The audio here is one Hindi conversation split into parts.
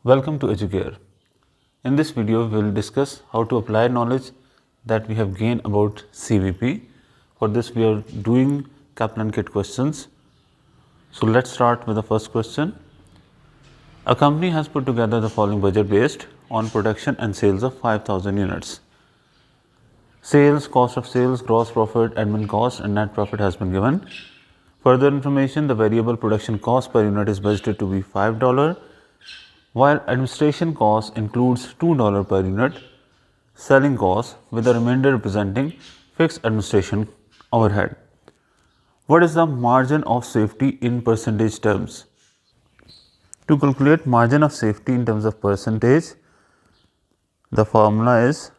Welcome to Educare. In this video, we will discuss how to apply knowledge that we have gained about CVP. For this, we are doing Kaplan Kit questions. So let's start with the first question. A company has put together the following budget based on production and sales of 5,000 units. Sales, cost of sales, gross profit, admin cost and net profit has been given. Further information, the variable production cost per unit is budgeted to be $5, while administration cost includes $2 per unit selling cost, with the remainder representing fixed administration overhead. What is the margin of safety in percentage terms? To calculate margin of safety in terms of percentage, the formula is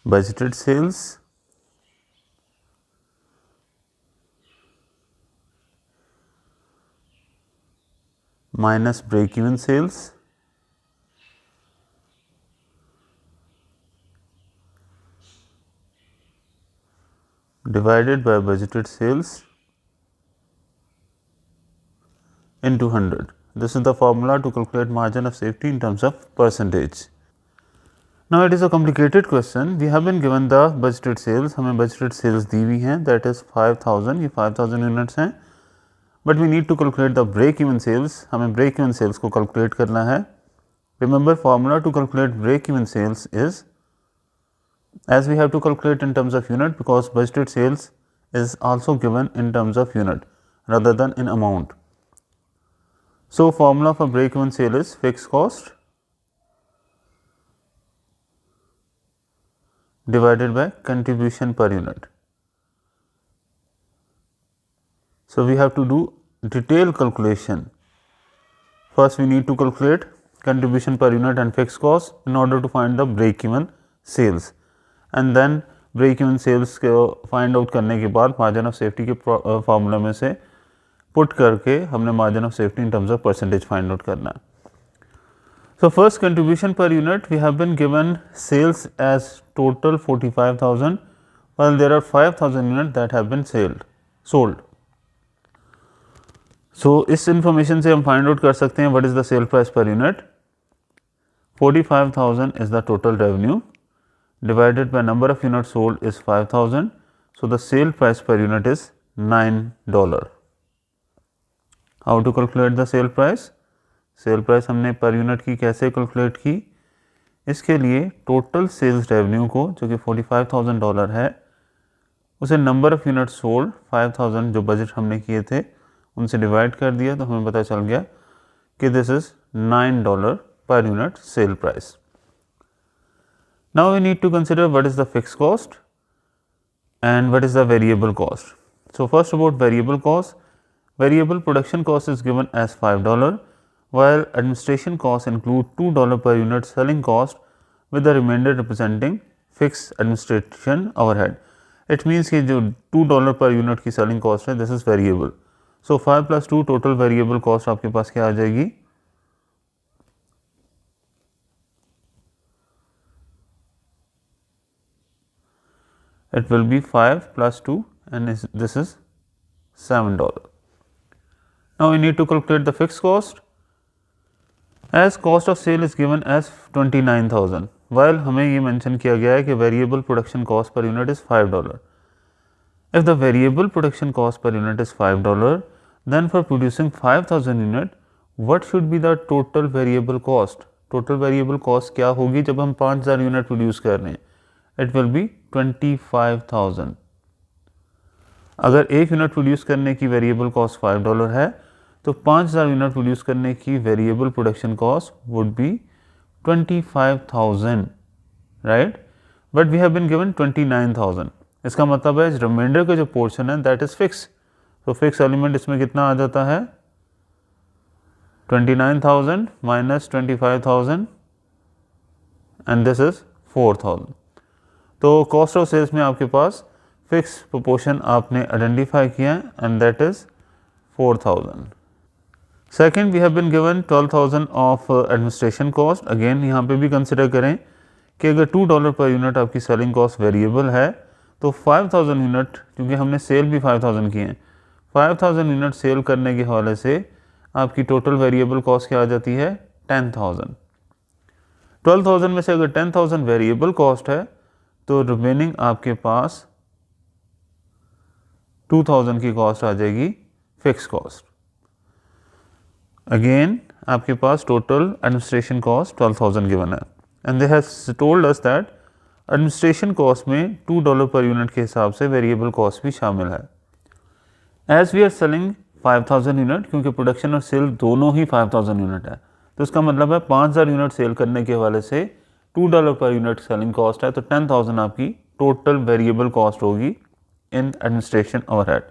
budgeted sales minus break-even sales divided by budgeted sales into 100. This is the formula to calculate margin of safety in terms of percentage. Now it is a complicated question. We have been given the budgeted sales. हमें budgeted sales दी हुई हैं, that is 5,000. ये 5,000 units हैं. But we need to calculate the break-even sales. हमें break-even sales को calculate करना है. Remember, formula to calculate break-even sales is, as we have to calculate in terms of unit, because budgeted sales is also given in terms of unit rather than in amount. So formula for break-even sale is fixed cost divided by contribution per unit. So we have to do detailed calculation. First we need to calculate contribution per unit and fixed cost in order to find the break-even sales, and then break-even sales को find out करने के बाद margin of safety के formula में से put करके हमने margin of safety in terms of percentage find out करना है. So first, contribution per unit, we have been given sales as total 45,000, while there are 5,000 units that have been sold. So इस information से हम find out कर सकते हैं what is the sale price per unit. 45,000 is the total revenue divided by number of units sold is 5,000. So the sale price per unit is $9. How to calculate the sale price? Sale price हमने पर यूनिट की कैसे कैलकुलेट की? इसके लिए टोटल सेल्स रेवेन्यू को, जो कि $45,000 है, उसे नंबर ऑफ़ यूनिट सोल्ड 5,000 जो बजट हमने किए थे उनसे डिवाइड कर दिया, तो हमें पता चल गया कि this is $9 per unit sell price. Now we need to consider what is the fix cost and what is the variable cost. So first about variable cost. Variable production cost is given as $5, while administration costs include $2 per unit selling cost, with the remainder representing fixed administration overhead. It means कि जो $2 per unit की selling cost है, this is variable. So 5 plus 2 total variable cost आपके पास क्या आ जाएगी? It will be 5 plus 2 and this is $7. Now we need to calculate the fixed cost. As cost of sale is given as 29,000, while हमें ये मेंशन किया गया है कि variable production cost per unit is $5. If the variable production cost per unit is $5, then for producing 5,000 unit, what should be the total variable cost? Total variable cost क्या होगी जब हम 5,000 यूनिट प्रोड्यूस कर रहे हैं? It will be 25,000. अगर एक यूनिट प्रोड्यूस करने की वेरिएबल कॉस्ट $5 है, तो 5,000 यूनिट प्रोड्यूस करने की variable production cost would be 25,000, right? But we have been given 29,000. इसका मतलब है रिमाइंडर का जो पोर्शन है दैट इज फिक्स. तो फिक्स एलिमेंट इसमें कितना आ जाता है? 29,000 माइनस 25,000 एंड दिस इज 4,000. तो कॉस्ट ऑफ सेल्स में आपके पास फिक्स प्रोपोर्शन आपने आइडेंटिफाई किया and that is 4,000. Second, we have been given 12,000 of administration cost. Again यहाँ पे भी कंसिडर करें कि अगर $2 पर यूनिट आपकी सेलिंग कॉस्ट वेरिएबल है, तो 5,000 यूनिट, क्योंकि हमने सेल भी 5,000 की हैं, 5000 यूनिट सेल करने के हवाले से आपकी टोटल वेरिएबल कॉस्ट क्या आ जाती है 10,000। 12,000 में से अगर 10,000 वेरिएबल कॉस्ट है तो रिमेनिंग आपके पास 2,000 की कॉस्ट आ जाएगी फिक्स कॉस्ट। अगेन आपके पास टोटल एडमिनिस्ट्रेशन कॉस्ट 12,000 गिवन है and they have told us that administration cost में $2 पर यूनिट के हिसाब से वेरिएबल कॉस्ट भी शामिल है। As we are selling 5,000 unit, क्योंकि प्रोडक्शन और सेल दोनों ही 5,000 यूनिट है, तो इसका मतलब है 5,000 यूनिट सेल करने के हवाले से $2 पर यूनिट सेलिंग कॉस्ट है, तो 10,000 आपकी टोटल वेरिएबल कॉस्ट होगी इन एडमिनिस्ट्रेशन ओवरहेड।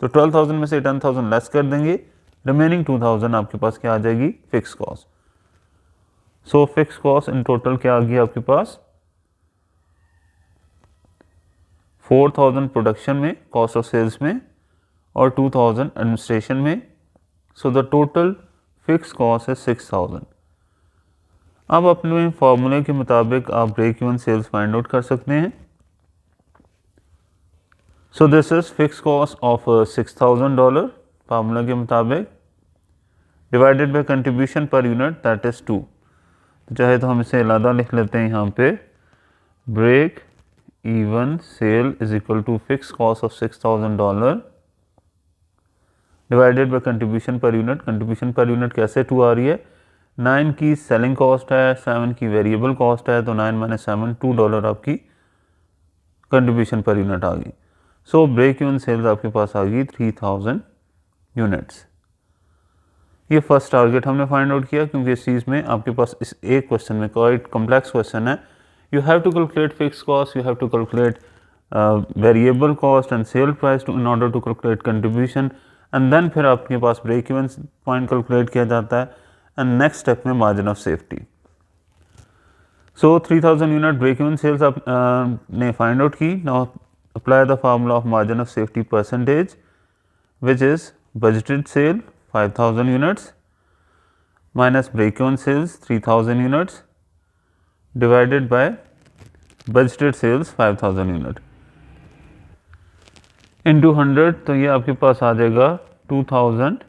तो 12,000 में से 10,000 लेस कर देंगे, रिमेनिंग 2,000 आपके पास क्या आ जाएगी fix cost. So fix cost in total क्या आ गई आपके पास 4,000 प्रोडक्शन में, कॉस्ट ऑफ सेल्स में, और 2,000 एडमिनिस्ट्रेशन में। So the total fix cost है 6,000। अब अपने फॉर्मूले के मुताबिक आप break even sales find out कर सकते हैं। So this is fix cost of $6,000 formula के मुताबिक, divided by contribution per unit that is 2। चाहे तो हम इसे अलग लिख लेते हैं यहाँ पे, break even sale is equal to fix cost of $6,000 divided by contribution per unit. Contribution per unit कैसे 2 आ रही है, 9 की सेलिंग कॉस्ट है, 7 की वेरिएबल कॉस्ट है, तो 9 - 7 $2 आपकी कंट्रीब्यूशन पर यूनिट आ गई। सो ब्रेक इवन सेल्स आपके पास आ गई 3,000 यूनिट्स। ये फर्स्ट टारगेट हमने फाइंड आउट किया, क्योंकि इस चीज़ में आपके पास इस एक क्वेश्चन में क्वाइट कॉम्प्लेक्स क्वेश्चन है। You have to calculate fix cost, you have to calculate variable cost and sell price in order to calculate contribution, and then फिर आपके पास ब्रेक इवन पॉइंट कैलकुलेट किया जाता है, एंड नेक्स्ट स्टेप में margin of safety. So 3,000 unit break even sales आप ने फाइंड आउट की। Now apply the formula of margin of safety percentage which is budgeted cell 5,000 units minus break even sales 3,000 units divided by budgeted sales 5,000 unit into 100, तो ये आपके पास आ जाएगा 2,000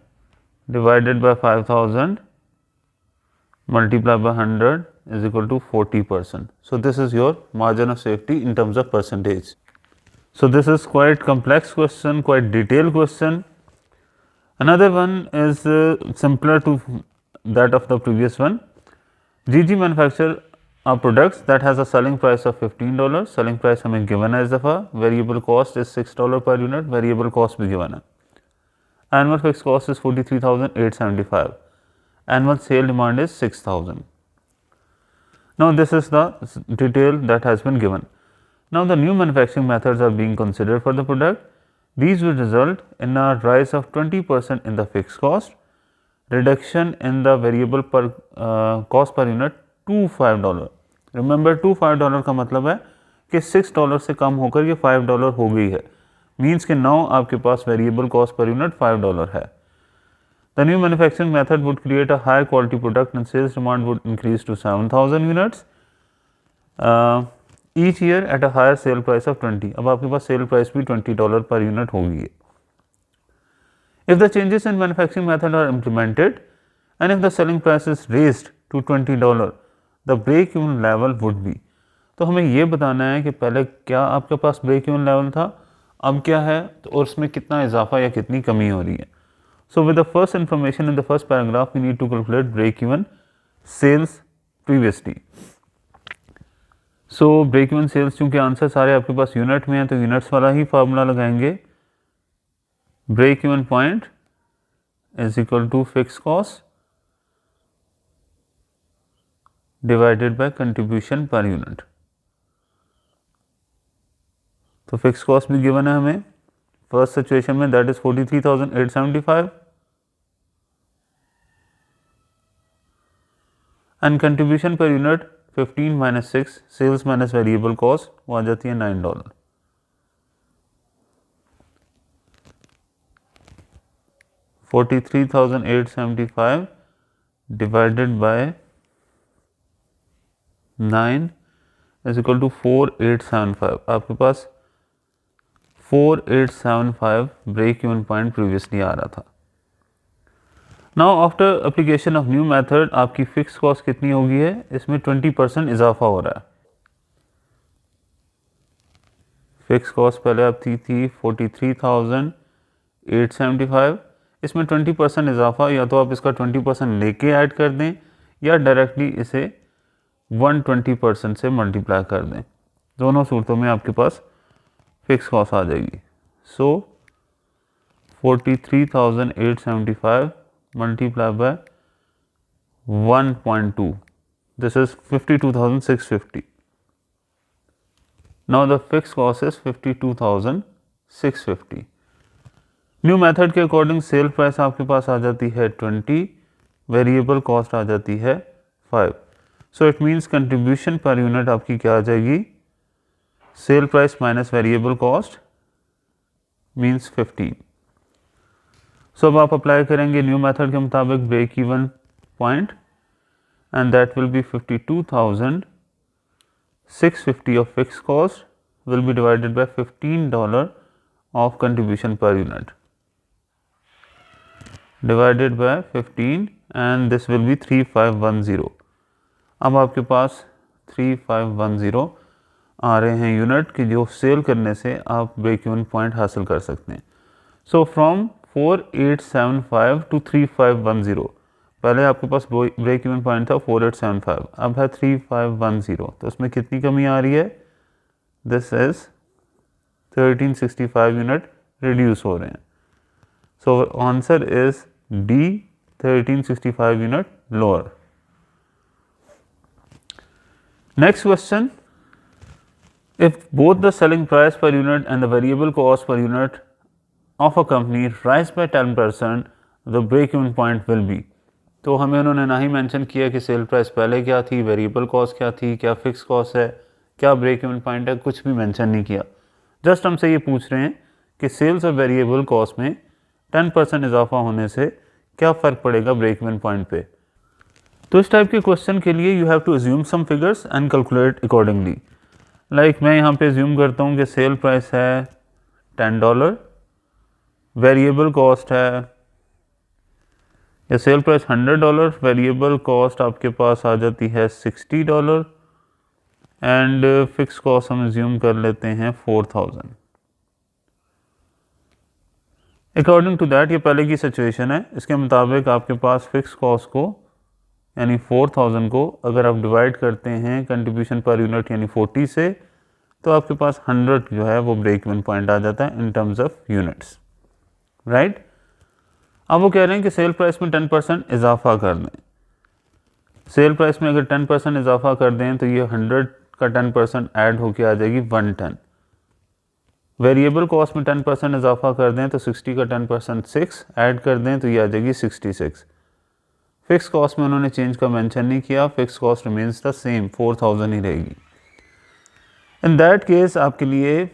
divided by 5,000 multiply by 100 is equal to 40%. So this is your margin of safety in terms of percentage. So this is quite complex question, quite detailed question. Another one is simpler to that of the previous one. GG manufacture products that has a selling price of $15. Selling price हमें given है इस दफ़ा, variable cost is $6 per unit, variable cost भी given है. Annual fixed cost is 43,875. Annual sale demand is 6,000. Now this is the detail that has been given. Now the new manufacturing methods are being considered for the product. These will result in a rise of 20% in the fixed cost, reduction in the variable per cost per unit to $5. Remember to $5 का मतलब है कि $6 से कम होकर ये $5 हो गई है, मीन्स कि now आपके पास वेरिएबल कॉस्ट पर यूनिट $5 है। The new manufacturing method would create a high quality product and sales demand would increase to 7,000 units each year at a higher sale price of 20. अब आपके पास सेल प्राइस भी $20 पर यूनिट होगी। If the changes in manufacturing method are implemented and if the selling price is raised to $20, the break even level would be. तो हमें ये बताना है कि पहले क्या आपके पास ब्रेक इवन लेवल था, अब क्या है, तो और उसमें कितना इजाफा या कितनी कमी हो रही है। So with the first information in the first paragraph, we need to calculate break even sales previously. So break even sales, चूँकि आंसर सारे आपके पास यूनिट में है, तो यूनिट्स वाला ही फार्मूला लगाएंगे। Break even point is equal to fix cost divided by contribution per unit. तो फिक्स कॉस्ट भी गिवन है हमें फर्स्ट सिचुएशन में, that is 43,875 and contribution per unit 15 - 6 sales minus variable cost वो आ जाती है $9। $43,875 divided by 9 is equal to 4,875। आपके पास 4875 ब्रेक इवन पॉइंट प्रीवियसली आ रहा था। Now after application of new method आपकी फिक्स कॉस्ट कितनी हो गई है, इसमें 20% इजाफा हो रहा है। फिक्स कॉस्ट पहले आपकी थी 43,875, इसमें 20% इजाफा, या तो आप इसका 20% लेके ऐड कर दें या डायरेक्टली इसे 120% से मल्टीप्लाई कर दें। दोनों सूरतों में आपके पास फिक्स कॉस्ट आ जाएगी। सो 43,875 multiply by 1.2, this is 52,650. Now the fixed cost is 52,650. New method के अकॉर्डिंग सेल प्राइस आपके पास आ जाती है 20, वेरिएबल कॉस्ट आ जाती है 5. So it means contribution per unit आपकी क्या आ जाएगी, sell price minus variable cost means 15. So अब आप अप्लाई करेंगे न्यू मेथड के मुताबिक break even point, and that will be 52,650 of fixed cost will be divided by $15 of contribution per unit, divided by 15, and this will be 3510. अब आपके पास 3510 आ रहे हैं यूनिट कि जो सेल करने से आप ब्रेक इवन पॉइंट हासिल कर सकते हैं. सो फ्रॉम 4875 टू 3510, पहले आपके पास ब्रेक इवन पॉइंट था 4875, अब है 3510, तो उसमें कितनी कमी आ रही है, दिस इज 1365 यूनिट रिड्यूस हो रहे हैं. So answer is D, 1365 unit lower. Next question, if both the selling price per unit and the variable cost per unit of a company rise by 10%, the break even point will be. तो हमें उन्होंने ना ही मेंशन किया कि सेल प्राइस पहले क्या थी, वेरिएबल कॉस्ट क्या थी, क्या फिक्स कॉस्ट है, क्या ब्रेक इवन पॉइंट है, कुछ भी मेंशन नहीं किया. जस्ट हमसे ये पूछ रहे हैं कि सेल्स और वेरिएबल कॉस्ट में 10% इजाफा होने से क्या फ़र्क पड़ेगा ब्रेक इवन पॉइंट पे. तो इस टाइप के क्वेश्चन के लिए you have to assume some figures and calculate accordingly. Like मैं यहाँ पे अज्यूम करता हूँ कि सेल प्राइस है $10, वेरिएबल कॉस्ट है, या सेल प्राइस $100, वेरिएबल कॉस्ट आपके पास आ जाती है $60, एंड फिक्स कॉस्ट हम अज्यूम कर लेते हैं 4000. अकॉर्डिंग टू दैट, ये पहले की सिचुएशन है, इसके मुताबिक आपके पास फिक्स कॉस्ट को यानी 4000 को अगर आप डिवाइड करते हैं कंट्रीब्यूशन पर यूनिट यानी 40 से, तो आपके पास 100 जो है वो ब्रेक इवन पॉइंट आ जाता है इन टर्म्स ऑफ यूनिट्स, राइट. अब वो कह रहे हैं कि सेल प्राइस में 10% इजाफा कर दें. सेल प्राइस में अगर 10% इजाफा कर दें तो ये 100 का 10% ऐड होके आ जाएगी 110. वेरिएबल कॉस्ट में 10% इजाफा कर दें तो 60 का 10% 6 ऐड कर दें तो ये आ जाएगी 66. फिक्स कॉस्ट में उन्होंने चेंज का मेंशन नहीं किया, fix cost remains the same, 4000 ही रहेगी. इन दैट केस आपके लिए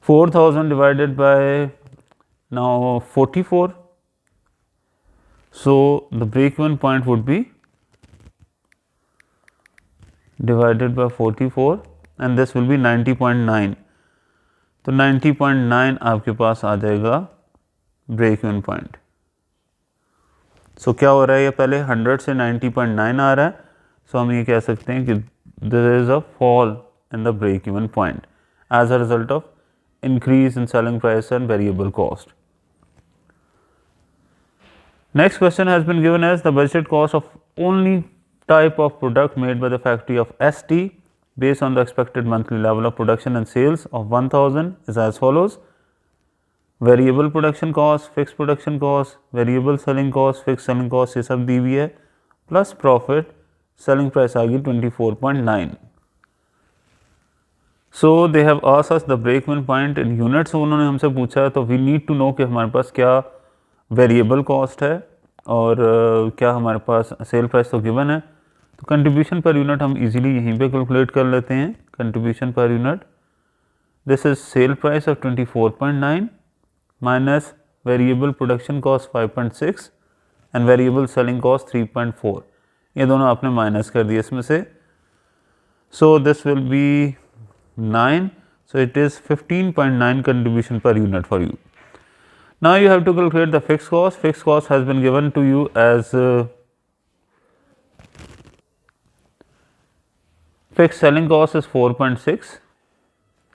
4000 divided by now 44, so the break even point would be divided by 44 and this will be 90.9. तो 90.9 आपके पास आ जाएगा ब्रेक इवन पॉइंट. सो क्या हो रहा है, ये पहले 100 से 90.9 आ रहा है, सो हम ये कह सकते हैं कि there is a fall in the break even point as a result of increase in selling price and variable cost. Next question has been given as the budget cost of only type of product made by the factory of ST based on the expected monthly level of production and sales of 1000 is as follows. Variable production cost, fixed production cost, variable selling cost, fixed selling cost ये सब दी हुई है, plus profit, selling price आ गई 24.9. So they have asked us the break even point in units उन्होंने हमसे पूछा है, तो we need to know कि हमारे पास क्या वेरिएबल कॉस्ट है और क्या हमारे पास सेल प्राइस तो गिवन है. तो कंट्रीब्यूशन पर यूनिट हम इजीली यहीं पे कैलकुलेट कर लेते हैं. Contribution per unit, this is sale price of 24.9 minus variable production cost 5.6 and variable selling cost 3.4. ये दोनों आपने माइनस कर दिए इसमें से. सो this will B 9. So it is 15.9 contribution per unit for you. Now you have to calculate the fixed cost. Fixed cost has been given to you as fixed selling cost is 4.6,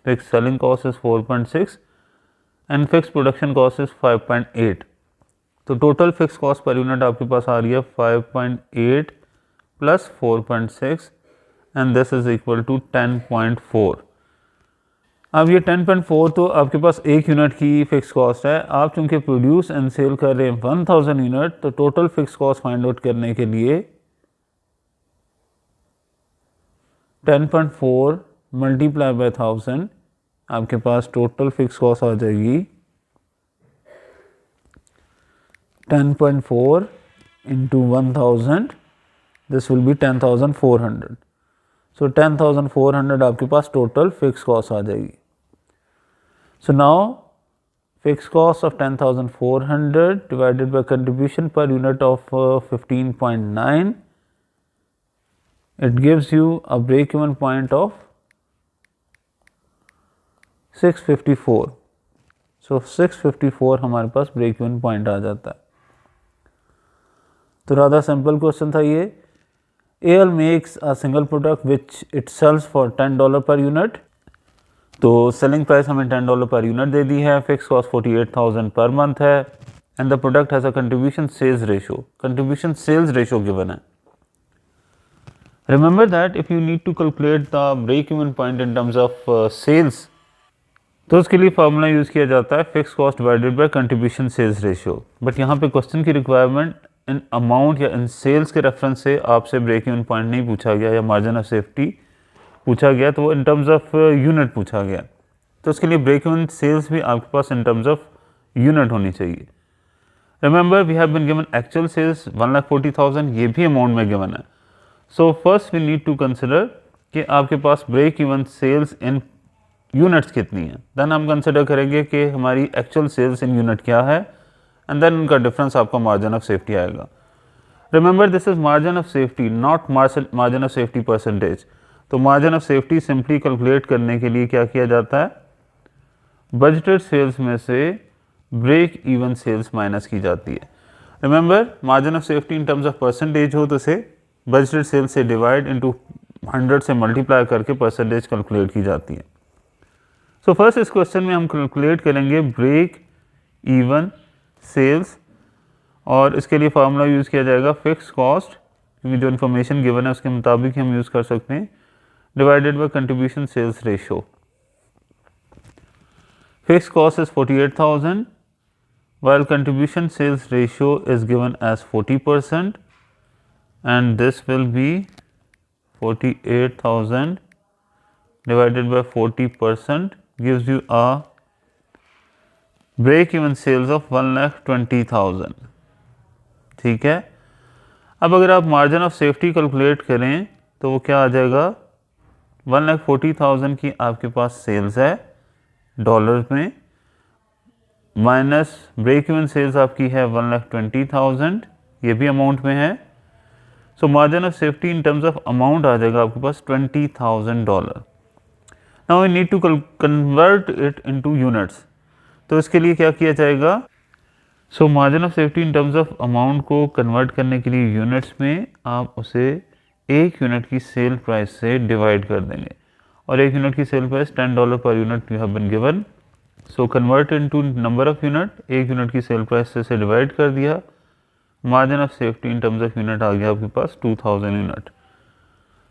fixed selling cost is 4.6 and fixed production cost is 5.8. तो total fix cost per unit आपके पास आ रही है 5.8 plus 4.6 and this is equal to 10.4. अब ये 10.4 तो आपके पास एक यूनिट की फिक्स कॉस्ट है. आप चूंकि प्रोड्यूस एंड सेल कर रहे हैं 1000 यूनिट, तो total fix cost find out करने के लिए 10.4 मल्टीप्लाई बाय 1000 आपके पास टोटल फिक्स कॉस्ट आ जाएगी 10.4 into 1000, this will be 10,400. So 10,400 आपके पास टोटल फिक्स कॉस्ट आ जाएगी. So now fixed cost of 10,400 divided by contribution per unit of 15.9, it gives you a break even point of 654. So 654 हमारे पास ब्रेक इवन पॉइंट आ जाता है. तो राधा सिंपल क्वेश्चन था ये. AL makes a single product which it sells for $10 per unit. तो सेलिंग प्राइस हमें $10 पर यूनिट दे दी है. फिक्स कॉस्ट 48,000 पर मंथ है and the product has a contribution sales ratio. Contribution sales ratio given है. Remember that if you need to calculate the break even point in terms of sales, तो उसके लिए फार्मूला यूज़ किया जाता है fix cost divided by contribution sales ratio. But यहाँ पे क्वेश्चन की रिक्वायरमेंट इन अमाउंट या इन सेल्स के रेफरेंस से आपसे ब्रेक इवन पॉइंट नहीं पूछा गया या मार्जिन ऑफ सेफ्टी पूछा गया, तो वो इन टर्म्स ऑफ यूनिट पूछा गया. तो उसके लिए ब्रेक इवन सेल्स भी आपके पास इन टर्म्स ऑफ यूनिट होनी चाहिए. Remember we have been given actual sales 1,40,000, ये भी अमाउंट में गिवन है. So first we need to consider कि आपके पास break even sales in units कितनी है. देन हम कंसिडर करेंगे कि हमारी एक्चुअल सेल्स इन यूनिट क्या है एंड देन उनका डिफरेंस आपका मार्जिन ऑफ सेफ्टी आएगा. Remember this is margin of safety, not margin of safety percentage. तो margin of safety simply calculate करने के लिए क्या किया जाता है, बजटेड सेल्स में से ब्रेक इवन सेल्स माइनस की जाती है. Remember margin of safety in terms of percentage हो तो उसे बजटेड सेल्स से डिवाइड इनटू 100 से मल्टीप्लाई करके परसेंटेज कैलकुलेट की जाती है. सो फर्स्ट इस क्वेश्चन में हम कैलकुलेट करेंगे ब्रेक इवन सेल्स और इसके लिए फार्मूला यूज़ किया जाएगा फिक्स कॉस्ट, क्योंकि जो इन्फॉर्मेशन गिवन है उसके मुताबिक हम यूज़ कर सकते हैं, divided by contribution sales ratio. Fix cost is 48,000 while contribution sales ratio is given as 40% and this will be 48,000 divided by 40% gives you a break even sales of 1,20,000. ठीक है. अब अगर आप मार्जिन ऑफ सेफ्टी कैलकुलेट करें तो वो क्या आ जाएगा, 1,40,000 की आपके पास सेल्स है डॉलर में, माइनस ब्रेक इवन सेल्स आपकी है 1,20,000, ये भी अमाउंट में है. So margin of safety in terms of amount आ जाएगा आपके पास $20,000. Now we need to convert it into units. तो इसके लिए क्या किया जाएगा, so margin of safety in terms of amount को कन्वर्ट करने के लिए यूनिट्स में आप उसे एक यूनिट की सेल प्राइस से डिवाइड कर देंगे और एक यूनिट की sale price $10 per unit you have been given. So convert into number of unit, एक यूनिट की सेल प्राइस से डिवाइड कर दिया, margin of safety in terms of unit आ गया आपके पास 2000 unit.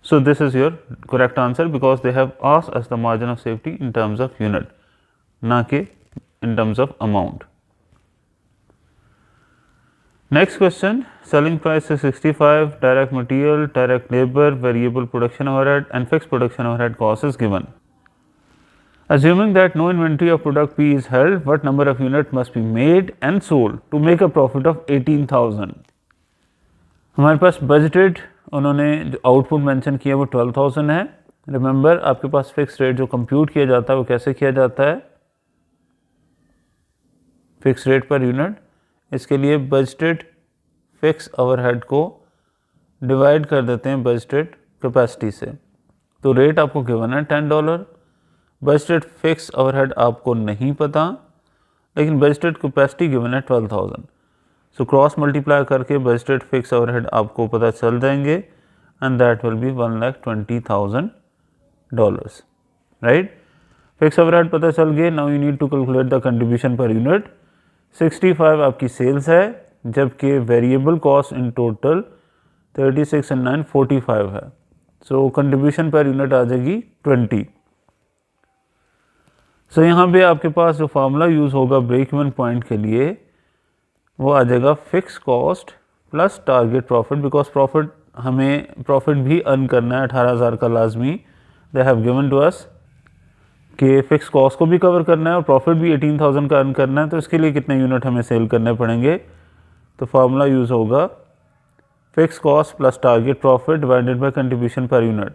So this is your correct answer because they have asked us the margin of safety in terms of unit, ना कि in terms of amount. Next question, selling price is 65, direct material, direct labor, variable production overhead and fixed production overhead cost is given. Assuming that no inventory of product P is held, what number of units must be made and sold to make a profit of 18,000? हमारे पास बजटेड उन्होंने जो आउटपुट मेंशन किया वो 12,000 है. रिमेंबर आपके पास फिक्स रेट जो कंप्यूट किया जाता है वो कैसे किया जाता है, फिक्स रेट पर यूनिट. इसके लिए बजटेड फिक्स ओवरहेड को डिवाइड कर देते हैं बजटेड कैपेसिटी से. तो रेट आपको गिवन है $10, बजटेड फिक्स ओवरहेड आपको नहीं पता, लेकिन बजटेड कैपेसिटी गिवन है 12,000। सो क्रॉस मल्टीप्लाई करके बजटेड फिक्स ओवरहेड आपको पता चल जाएंगे and that will be $1,20,000, right. Fix overhead पता चल गए। Now you need to calculate the contribution per unit. 65 आपकी सेल्स है, जबकि variable cost in total 36 and 9 45 है। सो कंट्रीब्यूशन पर यूनिट आ जाएगी 20। सो यहाँ पे आपके पास जो फार्मूला यूज़ होगा ब्रेक इवन पॉइंट के लिए वो आ जाएगा fix cost plus target profit, because हमें प्रॉफिट भी अर्न करना है 18,000 का लाजमी। They have given to us कि फिक्स कॉस्ट को भी कवर करना है और प्रॉफिट भी 18,000 का अर्न करना है, तो इसके लिए कितने यूनिट हमें सेल करने पड़ेंगे। तो फार्मूला यूज़ होगा fix cost plus target profit divided by contribution per unit.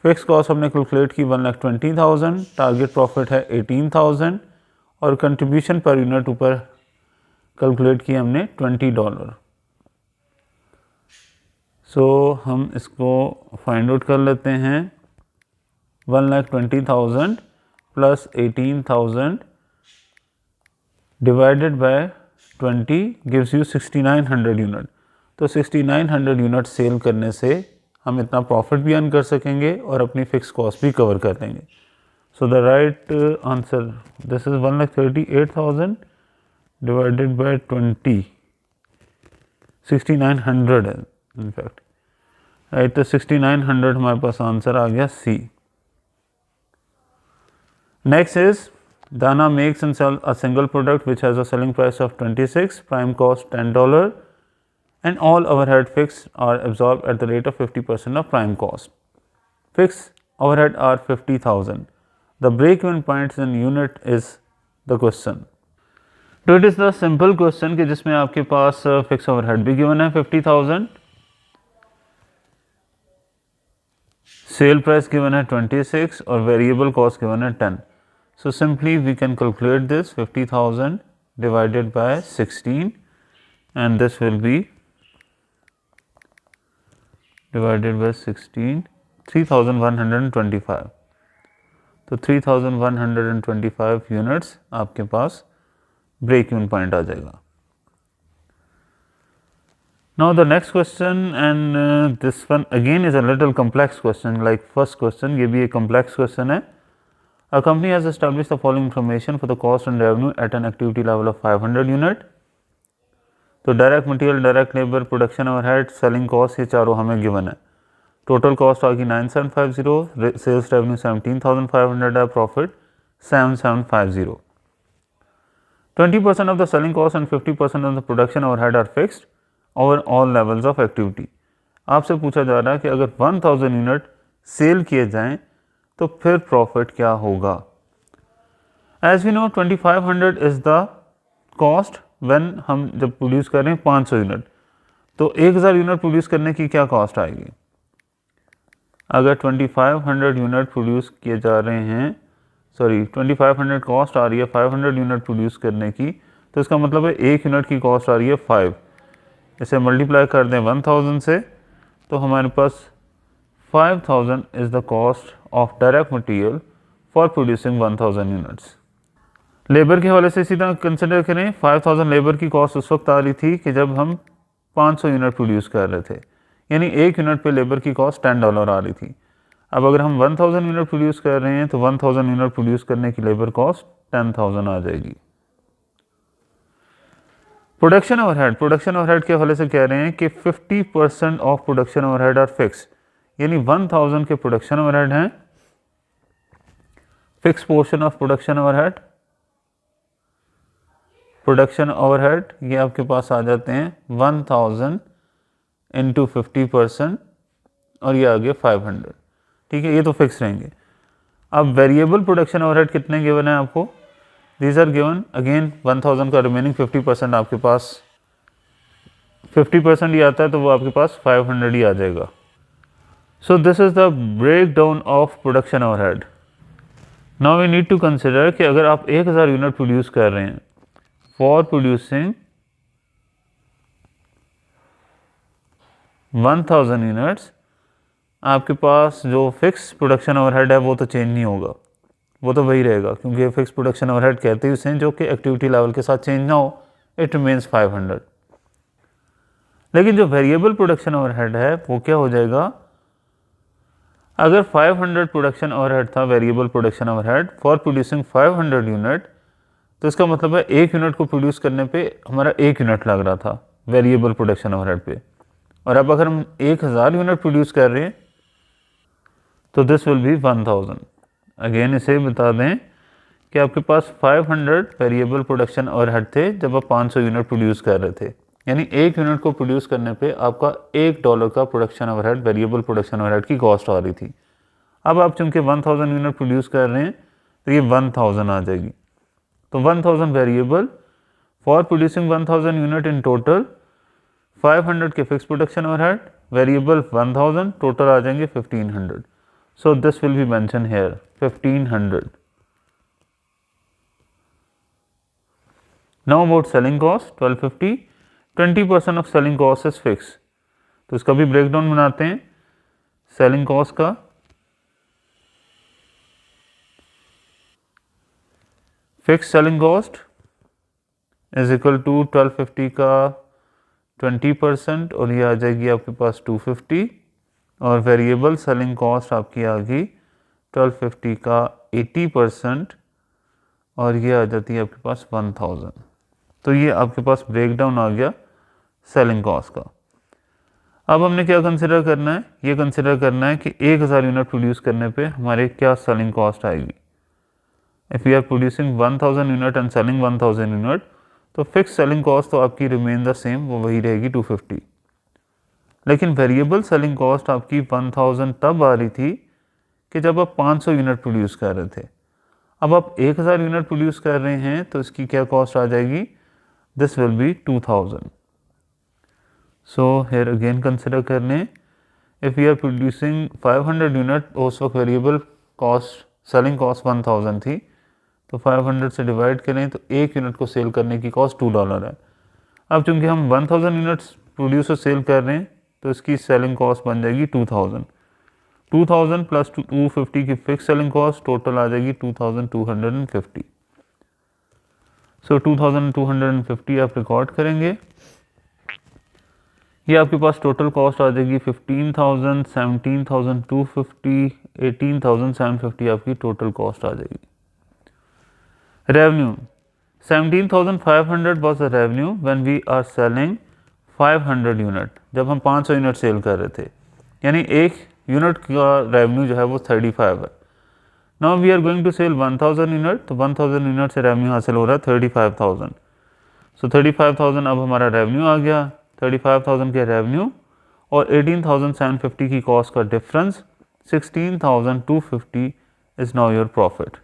Fix cost हमने कैलकुलेट की 1,20,000, टारगेट प्रॉफिट है 18,000 और कंट्रीब्यूशन पर यूनिट ऊपर कैलकुलेट किया हमने $20। सो हम इसको फाइंड आउट कर लेते हैं। 1,20,000 plus 18,000 divided by 20 gives you 6,900 unit. तो 6,900 यूनिट सेल करने से हम इतना प्रॉफिट भी अर्न कर सकेंगे और अपनी फिक्स कॉस्ट भी कवर कर देंगे। So the right answer this is 1,38,000 divided by 20, 6,900 है इनफैक्ट, राइट। तो 6,900 हमारे पास आंसर आ गया C. Next is Dana makes and sell a single product which has a selling price of 26, prime cost $10 and all overhead fixed are absorbed at the rate of 50% of prime cost. Fixed overhead are 50,000. The break-even points in unit is the question. तो it is the simple question कि जिसमें आपके पास फिक्स ओवरहेड भी गिवन है 50,000, सेल प्राइस गिवन है 26 और वेरिएबल कॉस्ट गिवन है 10। So simply we can calculate this 50,000 divided by 16 and this will be divided by 16, 3,125। तो 3,125 यूनिट्स आपके पास ब्रेक इवन पॉइंट आ जाएगा। Now the next question and this one again is a little complex question like first question, ये भी एक complex question है। A company has established the following information for the cost and revenue at an activity level of 500 unit. तो direct material, direct labour, production overhead, selling cost, ये चारों हमें गिवन है। टोटल कॉस्ट आ गई 9,750, सेल्स रेवेन्यू 17,500 है, profit 7,750। 20% of the selling cost and 50% of the production overhead are fixed over all levels of activity. आपसे पूछा जा रहा है कि अगर 1,000 यूनिट सेल किए जाएं तो फिर प्रॉफिट क्या होगा। As we know 2,500 is the cost when हम जब प्रोड्यूस कर रहे हैं 500 यूनिट, तो 1,000 यूनिट प्रोड्यूस करने की क्या कॉस्ट आएगी। अगर 2,500 यूनिट प्रोड्यूस किए जा रहे हैं, 2,500 कॉस्ट आ रही है 500 यूनिट प्रोड्यूस करने की, तो इसका मतलब है एक यूनिट की कॉस्ट आ रही है 5। इसे मल्टीप्लाई कर दें 1,000 से तो हमारे पास 5,000 is the cost of direct material for producing 1,000 units. Labour के हवाले से इसी तरह कंसिडर करें, 5,000 लेबर की कॉस्ट उस वक्त आ रही थी कि जब हम 500 यूनिट प्रोड्यूस कर रहे थे, यानी एक यूनिट पे लेबर की कॉस्ट $10 आ रही थी। अब अगर हम 1,000 यूनिट प्रोड्यूस कर रहे हैं तो 1,000 यूनिट प्रोड्यूस करने की लेबर कॉस्ट 10,000 आ जाएगी। प्रोडक्शन ओवरहेड के हवाले से कह रहे हैं कि 50% of production overhead are fix, यानी 1,000 के प्रोडक्शन ओवरहेड हैं। Fix portion of production overhead ये आपके पास आ जाते हैं 1,000 इंटू 50% और ये आ गया 500, ठीक है, ये तो फिक्स रहेंगे। अब वेरिएबल प्रोडक्शन ओवरहेड कितने गिवन है आपको, दीज आर गिवन अगेन 1,000 का रिमेनिंग 50% आपके पास 50% ही आता है तो वो आपके पास 500 ही आ जाएगा। So this is the breakdown of production overhead. Now we need to consider कि अगर आप 1,000 यूनिट प्रोड्यूस कर रहे हैं, for producing 1,000 यूनिट्स, आपके पास जो फिक्स प्रोडक्शन ओवरहेड है वो तो चेंज नहीं होगा, वो तो वही रहेगा, क्योंकि फिक्स प्रोडक्शन ओवरहेड कहते ही उसे जो कि एक्टिविटी लेवल के साथ चेंज ना हो, इट रिमेन्स 500। लेकिन जो वेरिएबल प्रोडक्शन ओवरहेड है वो क्या हो जाएगा, अगर 500 प्रोडक्शन ओवरहेड था, variable production overhead for producing 500 unit, तो इसका मतलब है एक यूनिट को प्रोड्यूस करने पे हमारा 1 यूनिट लग रहा था वेरिएबल प्रोडक्शन ओवरहेड पे। और अब अगर हम 1000 यूनिट प्रोड्यूस कर रहे हैं तो दिस विल बी 1000। अगेन इसे बता दें कि आपके पास 500 वेरिएबल प्रोडक्शन ओवरहेड थे जब आप 500 यूनिट प्रोड्यूस कर रहे थे, यानी 1 यूनिट को प्रोड्यूस करने पे आपका $1 का production overhead, variable production overhead की कॉस्ट आ रही थी। अब आप चूंकि 1000 यूनिट प्रोड्यूस कर रहे हैं तो ये 1000 आ जाएगी। तो 1000 variable for producing 1000 unit in total, 500 के fix production overhead, variable 1000, total आ जाएंगे 1500। So this will be mention here 1500। Now about selling cost 1250, 20% of selling cost is fix. तो इसका भी ब्रेकडाउन बनाते हैं सेलिंग कॉस्ट का। Fix selling cost is equal to 1250 का 20% और ये आ जाएगी आपके पास 250, और वेरिएबल सेलिंग कॉस्ट आपकी आ गई 1250 का 80% और ये आ जाती है आपके पास 1000। तो ये आपके पास ब्रेकडाउन आ गया सेलिंग कॉस्ट का। अब हमने क्या कंसिडर करना है, ये कंसिडर करना है कि 1000 यूनिट प्रोड्यूस करने पे हमारे क्या सेलिंग कॉस्ट आएगी। If you are producing 1000 unit and selling 1000 unit, तो फिक्स सेलिंग कॉस्ट तो आपकी रिमेन द सेम, वो वही रहेगी 250। लेकिन वेरिएबल सेलिंग कॉस्ट आपकी 1000 तब आ रही थी कि जब आप 500 यूनिट प्रोड्यूस कर रहे थे। अब आप 1000 यूनिट प्रोड्यूस कर रहे हैं तो इसकी क्या कॉस्ट आ जाएगी, this will be 2000। So here again consider कर लें, if you are producing 500 unit, उस वक्त वेरिएबल कॉस्ट सेलिंग कॉस्ट 1000 थी, तो 500 से डिवाइड करें तो 1 यूनिट को सेल करने की कॉस्ट $2 है। अब चूंकि हम 1000 यूनिट्स प्रोड्यूस और सेल कर रहे हैं तो इसकी सेलिंग कॉस्ट बन जाएगी 2000। 2000 प्लस 250 की फिक्स सेलिंग कॉस्ट, टोटल आ जाएगी 2250। सो 2250 आप रिकॉर्ड करेंगे। ये आपके पास टोटल कॉस्ट आ जाएगी 15,000, 17,250, 18,750 आपकी टोटल कॉस्ट आ जाएगी। Revenue 17,500 was the revenue when we are selling 500 unit, जब हम 500 यूनिट सेल कर रहे थे, यानी एक यूनिट का रेवेन्यू जो है वो 35 है। Now we are going to sell 1000 unit, तो 1000 यूनिट से रेवेन्यू हासिल हो रहा है 35,000। सो 35,000 अब हमारा रेवेन्यू आ गया। 35,000 के रेवेन्यू और 18,750 की कॉस्ट का difference 16,250 is now your profit.